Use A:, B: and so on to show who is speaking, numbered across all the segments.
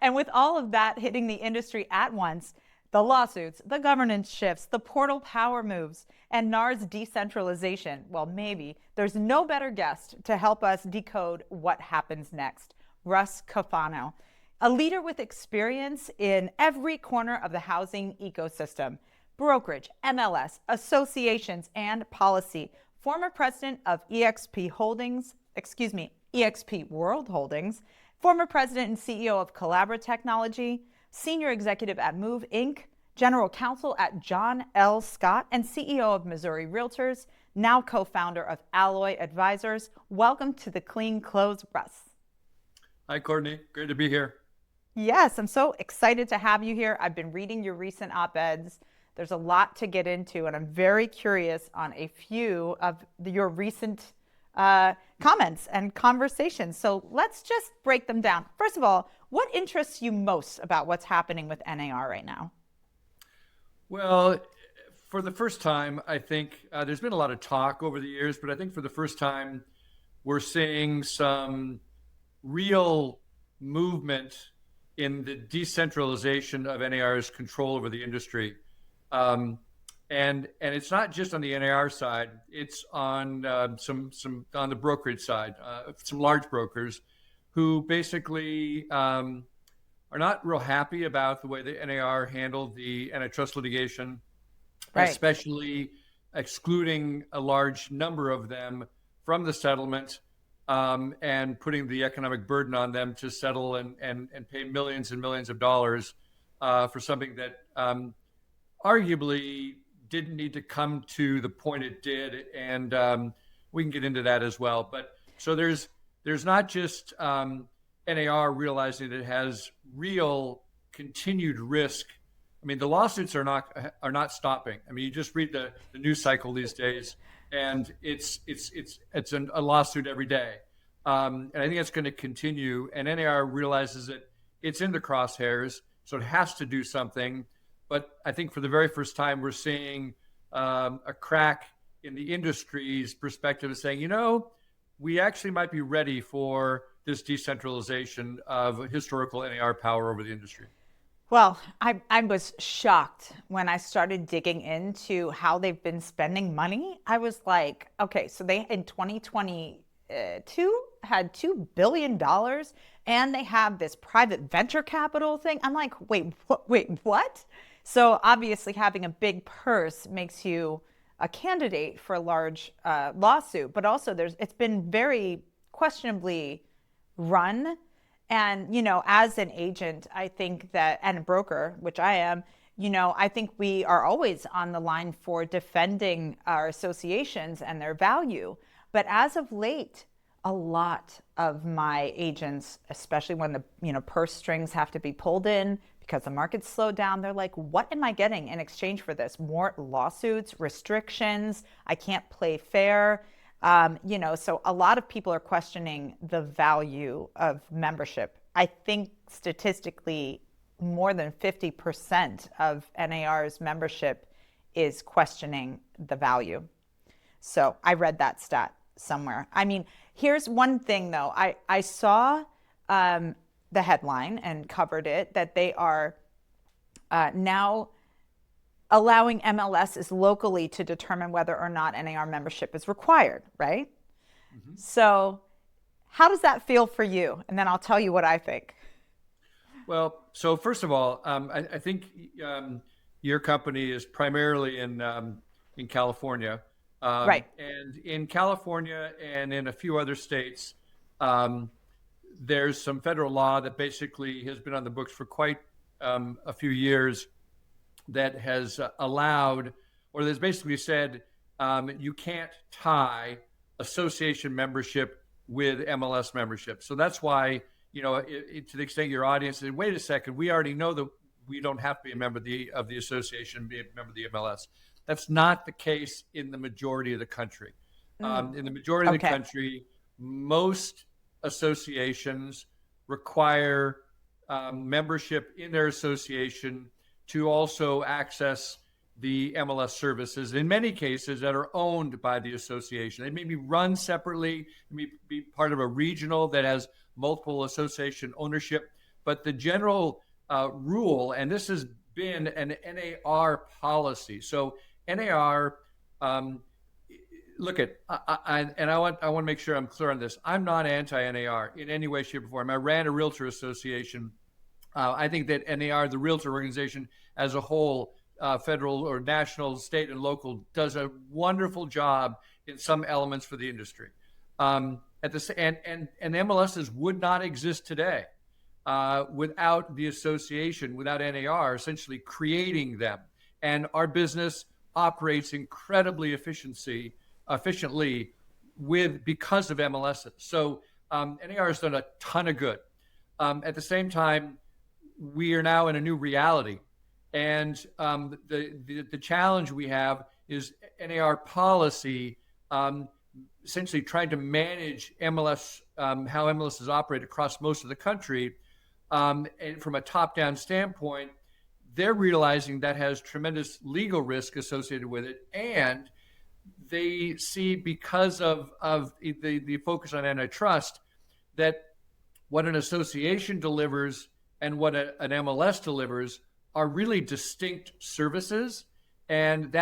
A: And with all of that hitting the industry at once, the lawsuits, the governance shifts, the portal power moves, and NAR's decentralization, well, maybe there's no better guest to help us decode what happens next. Russ Cofano, a leader with experience in every corner of the housing ecosystem, brokerage, MLS, associations, and policy, former president of EXP World Holdings, former president and CEO of Collabra Technology, senior executive at Move Inc., general counsel at John L. Scott, and CEO of Missouri Realtors, now co-founder of Alloy Advisors. Welcome to the Clean Clothes, Russ.
B: Hi, Courtney. Great to be here.
A: Yes, I'm so excited to have you here. I've been reading your recent op-eds. There's a lot to get into, and I'm very curious on a few of your recent comments and conversations. So let's just break them down. First of all, what interests you most about what's happening with NAR right now?
B: Well, for the first time, I think there's been a lot of talk over the years, but I think for the first time, we're seeing some real movement in the decentralization of NAR's control over the industry. And it's not just on the NAR side; it's on some on the brokerage side. Some large brokers who basically are not real happy about the way the NAR handled the antitrust litigation,
A: Right.
B: especially excluding a large number of them from the settlement and putting the economic burden on them to settle and pay millions and millions of dollars for something that arguably didn't need to come to the point it did, and we can get into that as well. But so there's not just NAR realizing that it has real continued risk. I mean, the lawsuits are not stopping. I mean, you just read the news cycle these days, and it's a lawsuit every day, and I think it's going to continue. And NAR realizes that it's in the crosshairs, so it has to do something. But I think for the very first time, we're seeing a crack in the industry's perspective of saying, we actually might be ready for this decentralization of historical NAR power over the industry.
A: Well, I was shocked when I started digging into how they've been spending money. I was like, okay, so they in 2022 had $2 billion and they have this private venture capital thing. I'm like, wait, what? So obviously having a big purse makes you a candidate for a large lawsuit, but also it's been very questionably run. And, as an agent, I think that, and a broker, which I am, I think we are always on the line for defending our associations and their value. But as of late, a lot of my agents, especially when the purse strings have to be pulled in because the market's slowed down, they're like, what am I getting in exchange for this? More lawsuits, restrictions, I can't play fair. So a lot of people are questioning the value of membership. I think statistically, more than 50% of NAR's membership is questioning the value. So I read that stat somewhere. I mean, here's one thing though. I saw the headline and covered it that they are now allowing MLSs locally to determine whether or not NAR membership is required, right? Mm-hmm. So how does that feel for you? And then I'll tell you what I think.
B: Well, so first of all, I think your company is primarily in California.
A: Right.
B: And in California and in a few other states, there's some federal law that basically has been on the books for quite a few years that has allowed, or that's basically said, you can't tie association membership with MLS membership. So that's why, to the extent your audience says, wait a second, we already know that we don't have to be a member of the association, be a member of the MLS. That's not the case in the majority of the country. In the majority of the country, most associations require membership in their association to also access the MLS services, in many cases that are owned by the association. They may be run separately, they may be part of a regional that has multiple association ownership, But the general rule, and this has been an NAR policy. So NAR, um, look at, I want to make sure I'm clear on this. I'm not anti-NAR in any way, shape, or form. I ran a realtor association. I think that NAR, the realtor organization as a whole, federal or national, state, and local, does a wonderful job in some elements for the industry. At the and MLSs would not exist today without the association, without NAR, essentially creating them. And our business operates incredibly efficiently because of MLSs. So NAR has done a ton of good. At the same time, we are now in a new reality. And the challenge we have is NAR policy essentially trying to manage MLS, how MLS is operated across most of the country. And from a top-down standpoint, they're realizing that has tremendous legal risk associated with it. And they see, because of the focus on antitrust, that what an association delivers and what an MLS delivers are really distinct services. And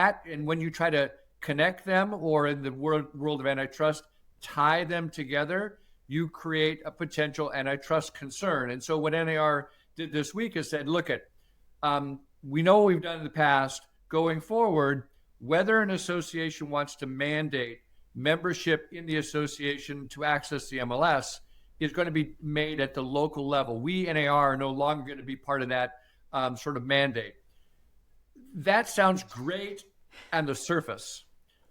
B: when you try to connect them, or in the world of antitrust, tie them together, you create a potential antitrust concern. And so what NAR did this week is said, look, we know what we've done in the past. Going forward, whether an association wants to mandate membership in the association to access the MLS is going to be made at the local level. We, NAR, are no longer going to be part of that sort of mandate. That sounds great on the surface.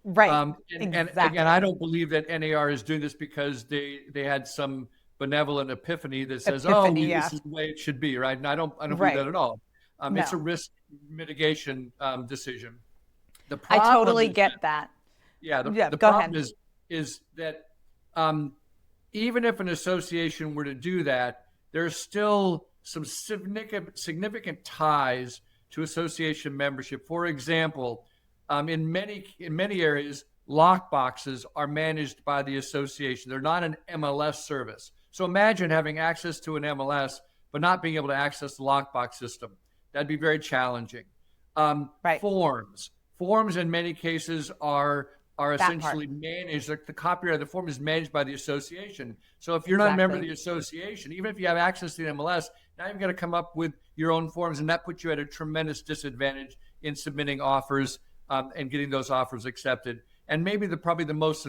A: Right.
B: And
A: Exactly.
B: again, I don't believe that NAR is doing this because they had some benevolent epiphany that says,
A: Yeah.
B: this is the way it should be, right? And I don't believe
A: Right.
B: that at all. It's a
A: No.
B: risk mitigation decision. The
A: I
B: problem
A: totally
B: is
A: get that.
B: Yeah, the
A: Go
B: problem
A: ahead.
B: is that even if an association were to do that, there's still some significant ties to association membership. For example, in many areas, lock boxes are managed by the association. They're not an MLS service. So imagine having access to an MLS but not being able to access the lockbox system. That'd be very challenging.
A: Right.
B: Forms in many cases are essentially managed. The copyright of the form is managed by the association. So if you're not a member of the association, even if you have access to the MLS, now you've got to come up with your own forms, and that puts you at a tremendous disadvantage in submitting offers and getting those offers accepted. And maybe probably the most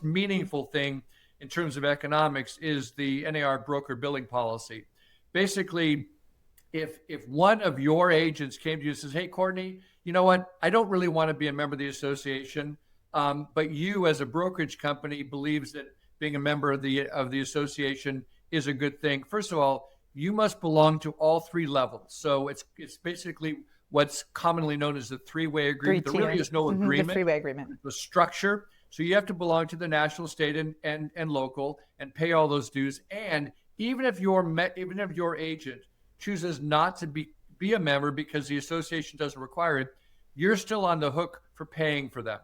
B: meaningful thing in terms of economics is the NAR broker billing policy. Basically, if one of your agents came to you and says, hey, Courtney, you know what? I don't really want to be a member of the association, but you as a brokerage company believes that being a member of the association is a good thing. First of all, you must belong to all three levels. So it's basically what's commonly known as the three-way agreement. There really is no agreement.
A: The three-way agreement.
B: The structure. So you have to belong to the national, state, and local, and pay all those dues. And even if your agent chooses not to be a member because the association doesn't require it, you're still on the hook for paying for them.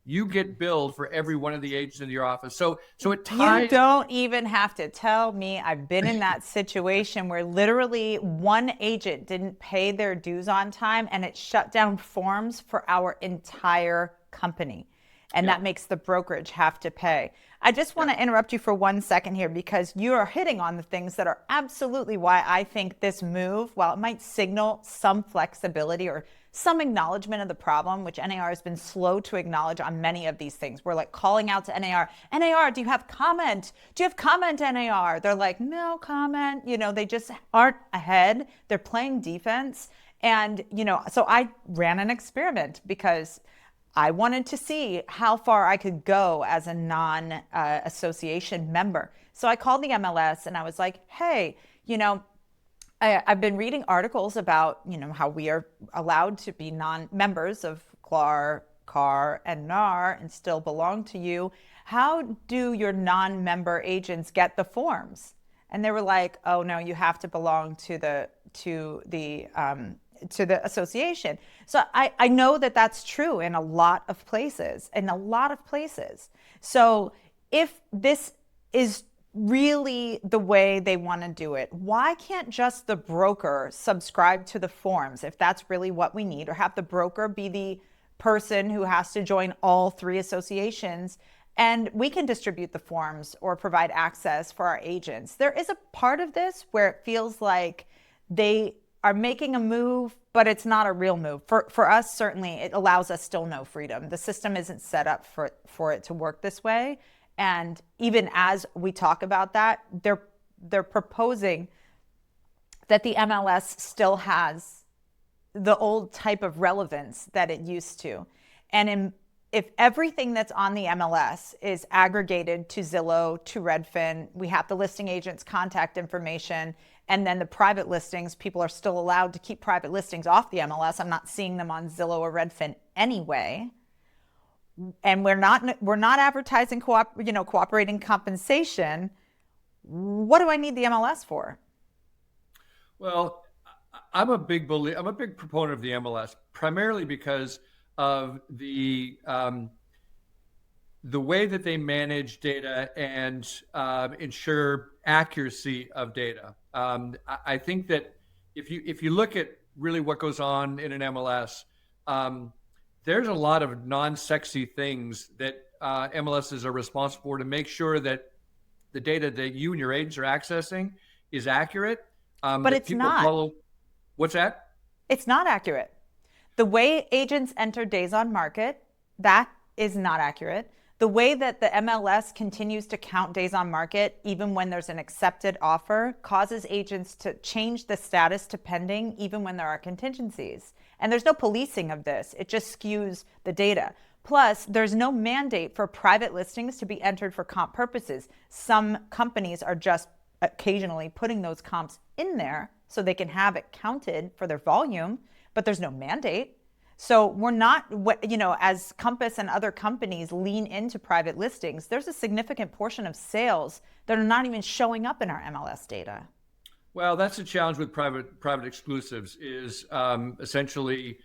B: You get billed for every one of the agents in your office. So it ties.
A: You don't even have to tell me. I've been in that situation where literally one agent didn't pay their dues on time, and it shut down forms for our entire company. And that makes the brokerage have to pay. I just want to interrupt you for 1 second here, because you are hitting on the things that are absolutely why I think this move, while it might signal some flexibility or some acknowledgement of the problem, which NAR has been slow to acknowledge on many of these things. We're like calling out to NAR, do you have comment? Do you have comment, NAR? They're like, no comment. They just aren't ahead. They're playing defense. And, so I ran an experiment because I wanted to see how far I could go as a non-association member. So I called the MLS and I was like, hey, I've been reading articles about, how we are allowed to be non-members of CLAR, CAR, and NAR and still belong to you. How do your non-member agents get the forms? And they were like, oh no, you have to belong to the association. So I know that that's true in a lot of places. So if this is really the way they want to do it. Why can't just the broker subscribe to the forms if that's really what we need, or have the broker be the person who has to join all three associations, and we can distribute the forms or provide access for our agents? There is a part of this where it feels like they are making a move, but it's not a real move. For us, certainly, it allows us still no freedom. The system isn't set up for it to work this way. And even as we talk about that, they're proposing that the MLS still has the old type of relevance that it used to. If everything that's on the MLS is aggregated to Zillow, to Redfin, we have the listing agent's contact information, and then the private listings, people are still allowed to keep private listings off the MLS. I'm not seeing them on Zillow or Redfin anyway. And we're not advertising cooperating compensation. What do I need the MLS for?
B: Well, I'm a big proponent of the MLS, primarily because of the way that they manage data and ensure accuracy of data. I think that if you look at really what goes on in an MLS, there's a lot of non-sexy things that MLSs are responsible for to make sure that the data that you and your agents are accessing is accurate.
A: But
B: That
A: it's
B: people
A: not.
B: follow. What's that?
A: It's not accurate. The way agents enter days on market, that is not accurate. The way that the MLS continues to count days on market, even when there's an accepted offer, causes agents to change the status to pending, even when there are contingencies. And there's no policing of this. It just skews the data. Plus, there's no mandate for private listings to be entered for comp purposes. Some companies are just occasionally putting those comps in there so they can have it counted for their volume, but there's no mandate. So we're not, as Compass and other companies lean into private listings, there's a significant portion of sales that are not even showing up in our MLS data.
B: Well, that's the challenge with private exclusives is essentially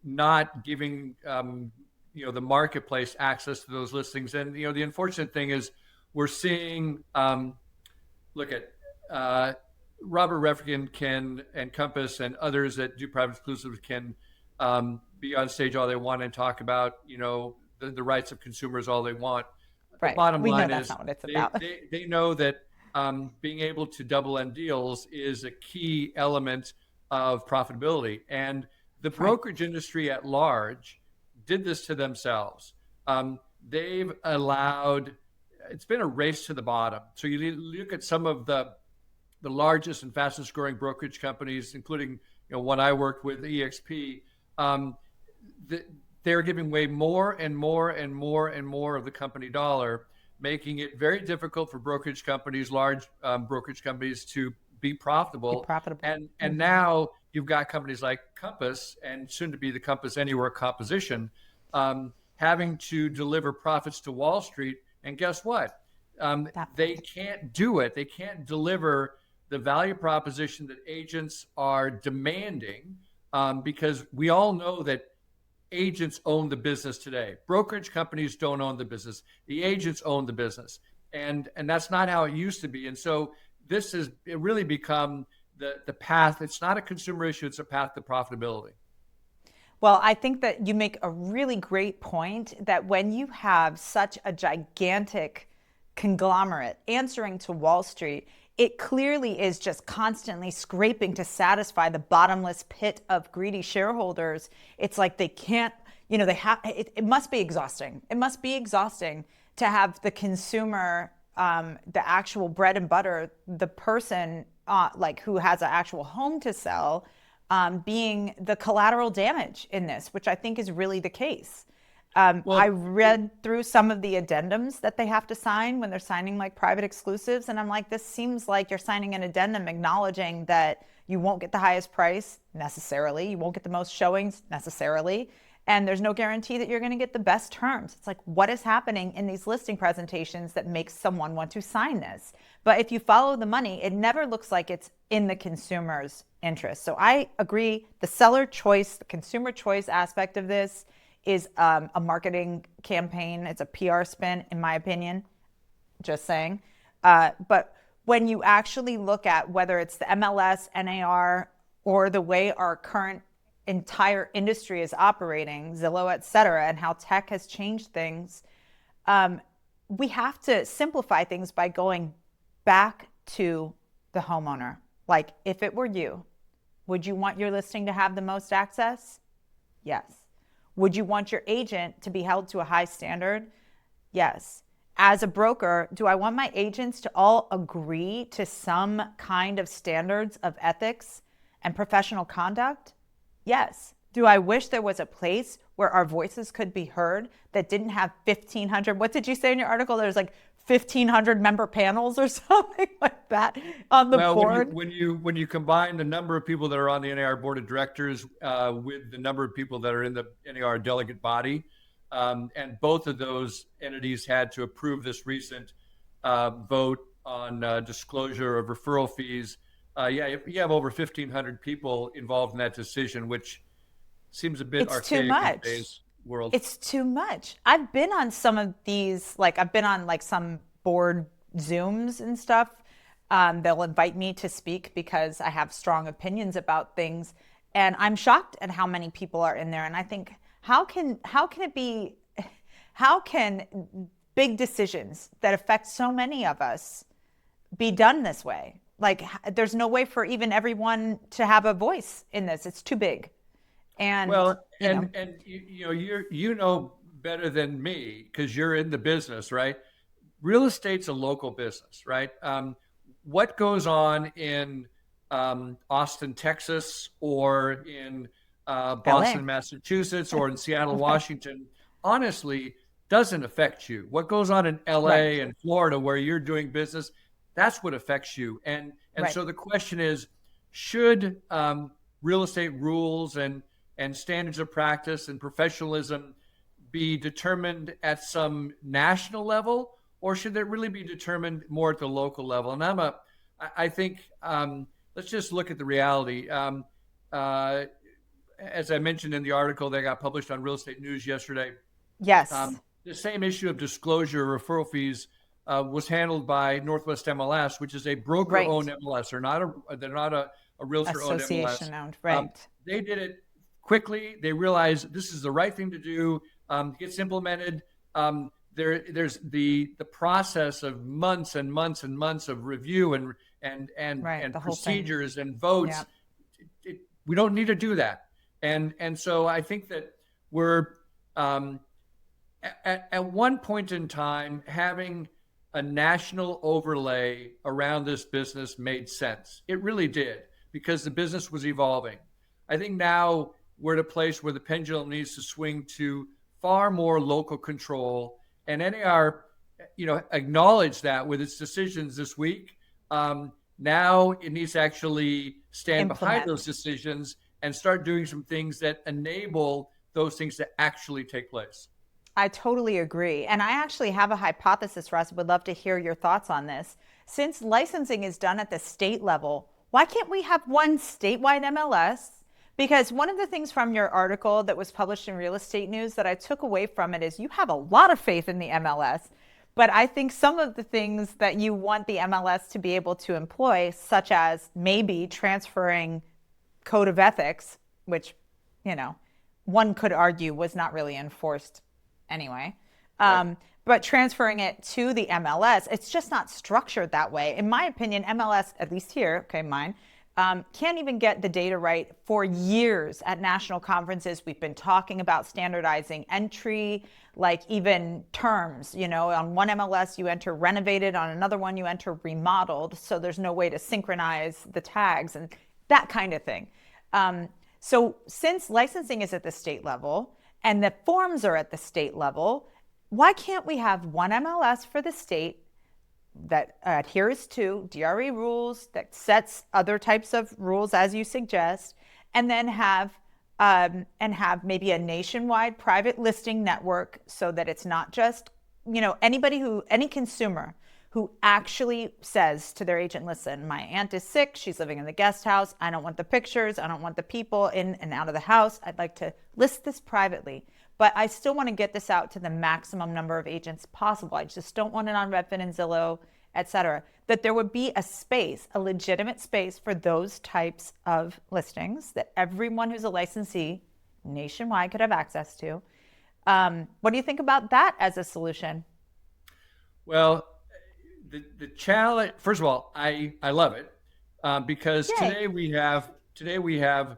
B: not giving the marketplace access to those listings. And the unfortunate thing is we're seeing look at Robert Refkin can and Compass and others that do private exclusives can be on stage all they want and talk about the rights of consumers all they want. The
A: Right.
B: bottom
A: We know
B: line
A: that's
B: is
A: not what it's
B: they,
A: about.
B: they, they know that being able to double end deals is a key element of profitability. And the brokerage industry at large did this to themselves. They've allowed, it's been a race to the bottom. So you look at some of the largest and fastest growing brokerage companies, including one I worked with, EXP. They're giving away more and more and more and more of the company dollar, making it very difficult for brokerage companies, large brokerage companies, to be profitable. And now you've got companies like Compass and soon to be the Compass Anywhere composition having to deliver profits to Wall Street. And guess what? They can't do it. They can't deliver the value proposition that agents are demanding because we all know that agents own the business today. Brokerage companies don't own the business. The agents own the business. And that's not how it used to be. And so this has really become the path. It's not a consumer issue. It's a path to profitability.
A: Well, I think that you make a really great point that when you have such a gigantic conglomerate answering to Wall Street, it clearly is just constantly scraping to satisfy the bottomless pit of greedy shareholders. It's like they can't, it must be exhausting. It must be exhausting to have the consumer, the actual bread and butter, the person who has an actual home to sell, being the collateral damage in this, which I think is really the case. I read through some of the addendums that they have to sign when they're signing like private exclusives. And I'm like, this seems like you're signing an addendum acknowledging that you won't get the highest price necessarily. You won't get the most showings necessarily. And there's no guarantee that you're going to get the best terms. It's like, what is happening in these listing presentations that makes someone want to sign this? But if you follow the money, it never looks like it's in the consumer's interest. So I agree. The seller choice, the consumer choice aspect of this is a marketing campaign. It's a PR spin, in my opinion. Just saying. But when you actually look at whether it's the MLS, NAR, or the way our current entire industry is operating, Zillow, et cetera, and how tech has changed things, we have to simplify things by going back to the homeowner. Like, if it were you, would you want your listing to have the most access? Yes. Would you want your agent to be held to a high standard? Yes. As a broker, do I want my agents to all agree to some kind of standards of ethics and professional conduct? Yes. Do I wish there was a place where our voices could be heard that didn't have 1,500? What did you say in your article? There's like 1,500 member panels or something like that on the
B: Well,
A: board?
B: when you combine the number of people that are on the NAR board of directors with the number of people that are in the NAR delegate body, and both of those entities had to approve this recent vote on disclosure of referral fees. Yeah, you have over 1,500 people involved in that decision, which seems a bit
A: It's too
B: archaic in
A: much.
B: today's world.
A: It's too much. I've been on some of these, like I've been on like some board Zooms and stuff. They'll invite me to speak because I have strong opinions about things, and I'm shocked at how many people are in there. And I think, how can it be? How can big decisions that affect so many of us be done this way? Like, there's no way for even everyone to have a voice in this. It's too big, and
B: Well,
A: you know,
B: and you know you know better than me because you're in the business, right? Real estate's a local business, right? What goes on in Austin, Texas, or in
A: LA,
B: Boston, Massachusetts, or in Seattle,
A: right,
B: Washington, honestly, doesn't affect you. What goes on in
A: right,
B: LA and Florida, where you're doing business, that's what affects you. And
A: right.
B: so the question is, should real estate rules and standards of practice and professionalism be determined at some national level, or should it really be determined more at the local level? And I think let's just look at the reality. Uh, as I mentioned in the article that got published on Real Estate News yesterday,
A: Yes,
B: the same issue of disclosure of referral fees was handled by Northwest MLS, which is a broker-owned
A: right.
B: MLS. They're not a realtor-owned MLS.
A: Association owned,
B: Um,
A: right.
B: they did it quickly. They realized this is the right thing to do. Gets implemented. There's the process of months and months and months of review
A: Right,
B: and
A: the whole thing.
B: procedures and
A: Yeah.
B: votes. We don't need to do that. And so I think that we're um, at one point in time, having a national overlay around this business made sense. It really did because the business was evolving. I think now we're at a place where the pendulum needs to swing to far more local control. And NAR, acknowledged that with its decisions this week. Now it needs to actually stand behind
A: Implement.
B: those decisions and start doing some things that enable those things to actually take place.
A: I totally agree. And I actually have a hypothesis, Russ. Would love to hear your thoughts on this. Since licensing is done at the state level, why can't we have one statewide MLS? Because one of the things from your article that was published in Real Estate News that I took away from it is you have a lot of faith in the MLS. But I think some of the things that you want the MLS to be able to employ, such as maybe transferring code of ethics, which, you know, one could argue was not really enforced anyway.
B: Right.
A: But transferring it to the MLS, it's just not structured that way. In my opinion, MLS, at least here, okay, mine, can't even get the data right. For years at national conferences, we've been talking about standardizing entry, like even terms. On one MLS, you enter renovated, on another one, you enter remodeled. So there's no way to synchronize the tags and that kind of thing. So since licensing is at the state level and the forms are at the state level, why can't we have one MLS for the state that adheres to DRE rules, that sets other types of rules as you suggest, and then have maybe a nationwide private listing network so that it's not just any consumer who actually says to their agent, listen, my aunt is sick, she's living in the guest house, I don't want the pictures, I don't want the people in and out of the house, I'd like to list this privately, but I still want to get this out to the maximum number of agents possible. I just don't want it on Redfin and Zillow et cetera, that there would be a space, a legitimate space for those types of listings that everyone who's a licensee nationwide could have access to. What do you think about that as a solution?
B: Well, the challenge. First of all, I love it because
A: Yay.
B: today we have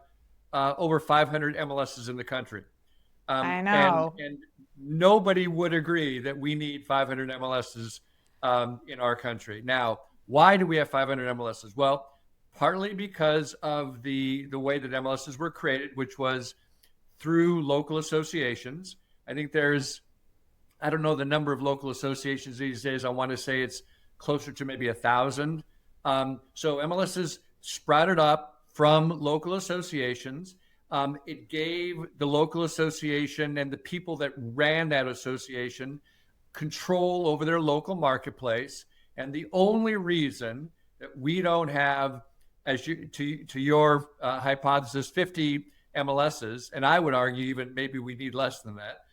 B: over 500 MLSs in the country,
A: I
B: and
A: know.
B: nobody would agree that we need 500 MLSs in our country. Now, why do we have 500 MLSs? Well, partly because of the way that MLSs were created, which was through local associations. I think I don't know the number of local associations these days. I want to say it's closer to maybe 1,000. So MLSs sprouted up from local associations. It gave the local association and the people that ran that association control over their local marketplace. And the only reason that we don't have, to your hypothesis, 50 MLSs, and I would argue even maybe we need less than that,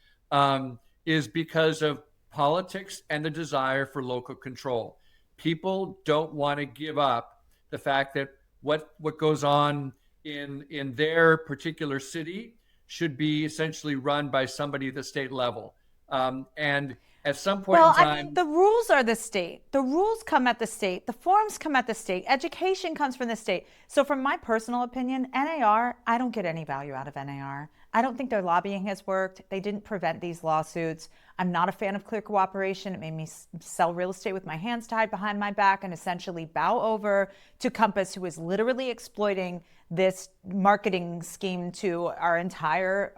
B: is because of politics and the desire for local control. People don't want to give up the fact that what goes on in their particular city should be essentially run by somebody at the state level. And at some point in
A: Well, I mean,
B: time,
A: the rules are the state. The rules come at the state. The forms come at the state. Education comes from the state. So, from my personal opinion, NAR, I don't get any value out of NAR. I don't think their lobbying has worked. They didn't prevent these lawsuits. I'm not a fan of clear cooperation. It made me sell real estate with my hands tied behind my back and essentially bow over to Compass, who is literally exploiting this marketing scheme to our entire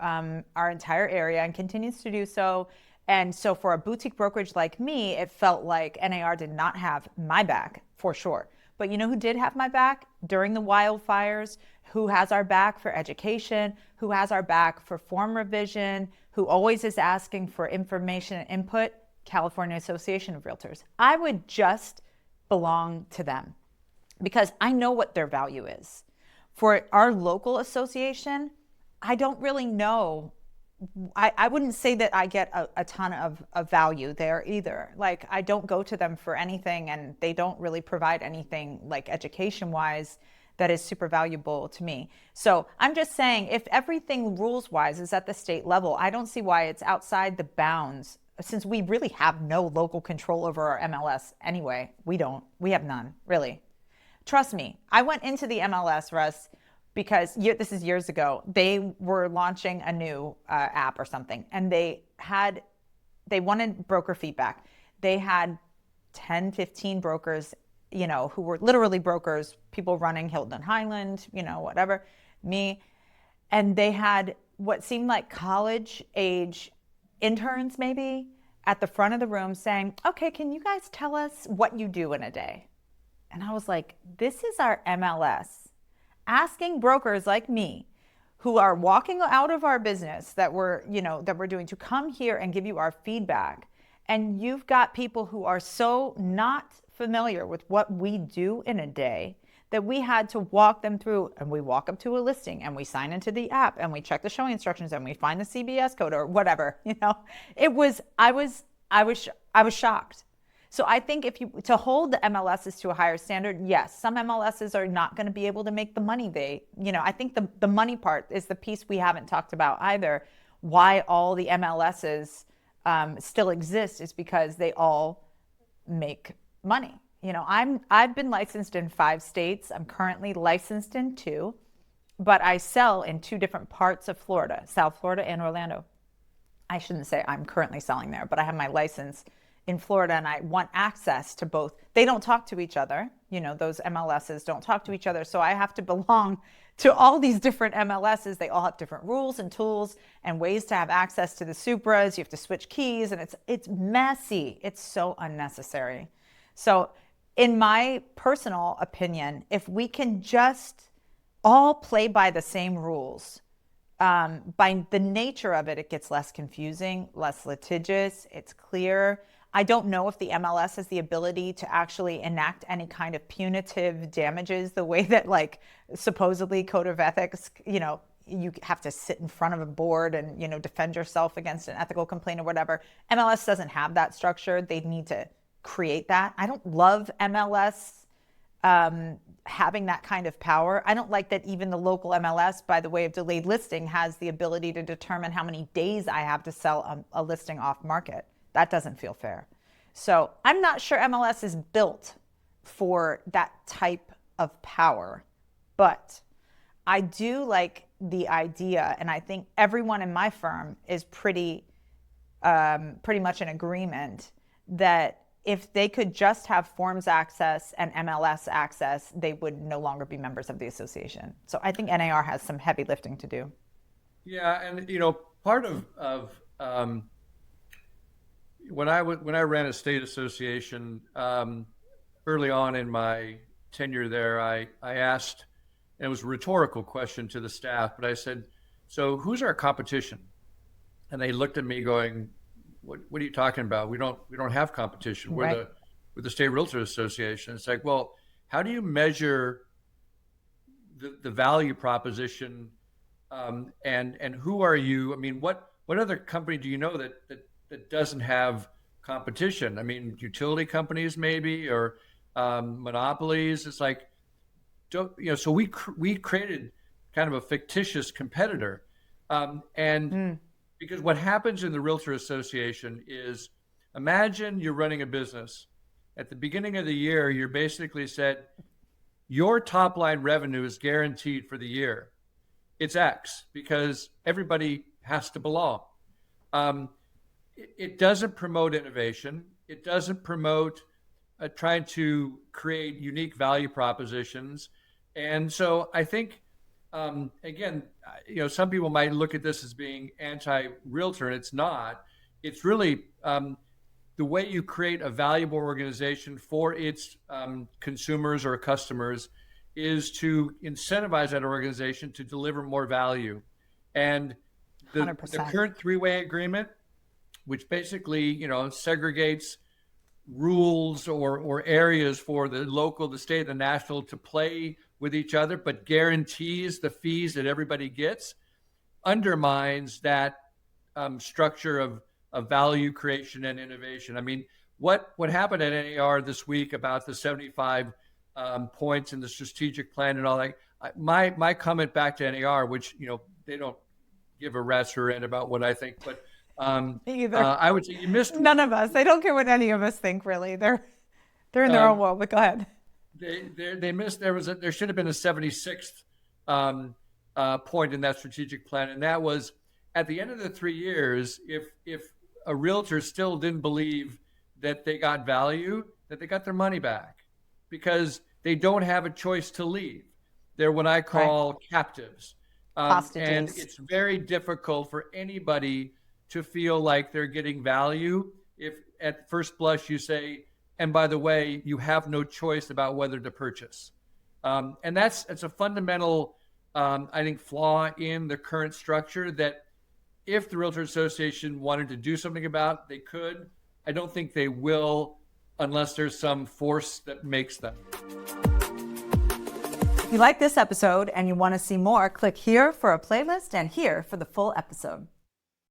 A: area and continues to do so. And so for a boutique brokerage like me, it felt like NAR did not have my back for sure. But you know who did have my back during the wildfires? Who has our back for education? Who has our back for form revision? Who always is asking for information and input? California Association of Realtors. I would just belong to them because I know what their value is. For our local association, I don't really know. I wouldn't say that I get a ton of value there either. Like, I don't go to them for anything, and they don't really provide anything like education wise that is super valuable to me. So I'm just saying, if everything rules wise is at the state level, I don't see why it's outside the bounds, since we really have no local control over our MLS anyway. We have none, really. Trust me, I went into the MLS, Russ, because this is years ago. They were launching a new app or something, and they wanted broker feedback. They had 10, 15 brokers, who were literally brokers, people running Hilton Highland, whatever, me. And they had what seemed like college age interns maybe at the front of the room saying, okay, can you guys tell us what you do in a day? And I was like, this is our MLS asking brokers like me who are walking out of our business that we're doing to come here and give you our feedback. And you've got people who are so not familiar with what we do in a day that we had to walk them through, and we walk up to a listing and we sign into the app and we check the showing instructions and we find the CBS code or whatever. I was shocked. So I think to hold the MLSs to a higher standard, yes, some MLSs are not going to be able to make the money I think the money part is the piece we haven't talked about either. Why all the MLSs still exist is because they all make money. I've been licensed in 5 states. I'm currently licensed in 2, but I sell in 2 different parts of Florida, South Florida and Orlando. I shouldn't say I'm currently selling there, but I have my license in Florida and I want access to both. They don't talk to each other. Those MLSs don't talk to each other. So I have to belong to all these different MLSs. They all have different rules and tools and ways to have access to the Supras. You have to switch keys and it's messy. It's so unnecessary. So in my personal opinion, if we can just all play by the same rules, by the nature of it, it gets less confusing, less litigious, it's clear. I don't know if the MLS has the ability to actually enact any kind of punitive damages the way that, like, supposedly code of ethics, you have to sit in front of a board and, defend yourself against an ethical complaint or whatever. MLS doesn't have that structure. They need to create that. I don't love MLS having that kind of power. I don't like that even the local MLS, by the way of delayed listing, has the ability to determine how many days I have to sell a listing off market. That doesn't feel fair. So I'm not sure MLS is built for that type of power, but I do like the idea, and I think everyone in my firm is pretty much in agreement that if they could just have forms access and MLS access, they would no longer be members of the association. So I think NAR has some heavy lifting to do.
B: Yeah, and part of when I ran a state association early on in my tenure there, I asked, and it was a rhetorical question to the staff, but I said, "So who's our competition?" And they looked at me going, What are you talking about? We don't have competition. We're the State Realtors Association." It's like, well, how do you measure the value proposition, and who are you? I mean, what other company do you know that doesn't have competition? I mean, utility companies maybe, or monopolies. It's like, so we created kind of a fictitious competitor, because what happens in the Realtor Association is, imagine you're running a business. At the beginning of the year, you're basically said, your top line revenue is guaranteed for the year. It's X, because everybody has to belong. It doesn't promote innovation. It doesn't promote trying to create unique value propositions. And so I think, again, some people might look at this as being anti-realtor, and it's not. It's really the way you create a valuable organization for its consumers or customers is to incentivize that organization to deliver more value. And the current three-way agreement, which basically, segregates rules or areas for the local, the state, the national to play with each other, but guarantees the fees that everybody gets, undermines that structure of value creation and innovation. I mean, what happened at NAR this week about the 75 points in the strategic plan and all that? My comment back to NAR, which they don't give a rat's rear end about what I think, but
A: Me either.
B: I would say you missed
A: none of us. They don't care what any of us think, really. They're in their own world. But go ahead.
B: They missed. There should have been a 76th point in that strategic plan, and that was at the end of the 3 years. If a realtor still didn't believe that they got value, that they got their money back, because they don't have a choice to leave. They're what I call captives, and it's very difficult for anybody to feel like they're getting value if at first blush you say, and by the way, you have no choice about whether to purchase. And it's a fundamental, I think, flaw in the current structure that if the Realtor Association wanted to do something about, they could. I don't think they will unless there's some force that makes them.
A: If you like this episode and you want to see more, click here for a playlist and here for the full episode.